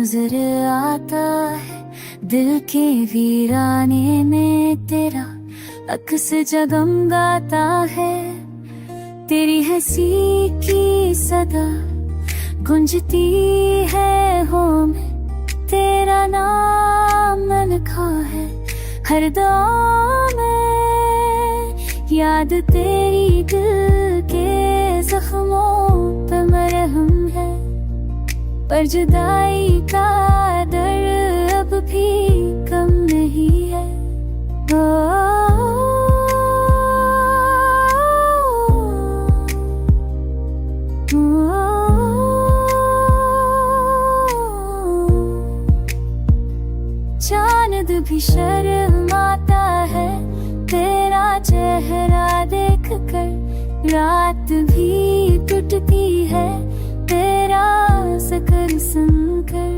नजर आता है दिल के वीराने में तेरा अक्स जगमगाता है। तेरी हंसी की सदा गूंजती है हो में, तेरा नाम लिखा है हर दुआ में। याद तेरी दिल के जख्मों पे मरहम है, पर जुदाई का दर्द अब भी कम नहीं है। चांद भी शर्माता है तेरा चेहरा देख कर, रात भी टूटती है तेरा जिक्र सुनकर।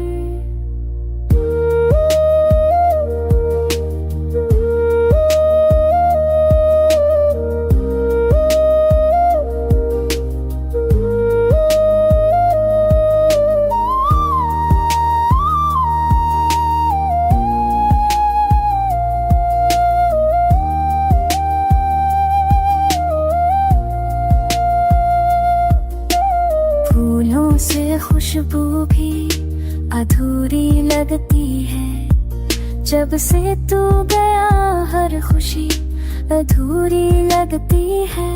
फूलों से खुशबू भी अधूरी लगती है, जब से तू गया हर खुशी अधूरी लगती है।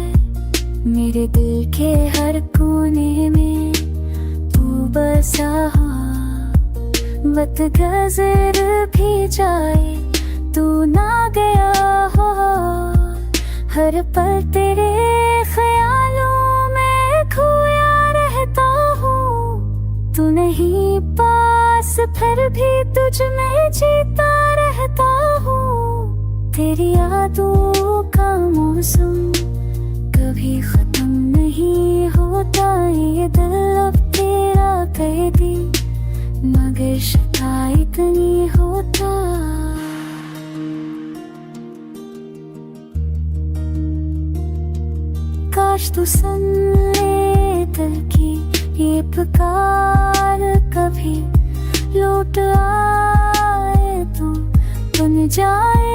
मेरे दिल के हर कोने में तू बसा हो, वक्त गुजर भी जाए तू ना गया हो। हर पल तेरे ख्यालों में खोया रहता हूँ, तू नहीं पास फिर भी तुझ में जीता रहता हूँ। तेरी यादों का मौसम कभी खत्म नहीं होता, ये दिल अब तेरा कैदी मगर शिकायत नहीं होता। काश तू सुन ले दिल की ये पुकार, कभी लौट आए तू बन जाए।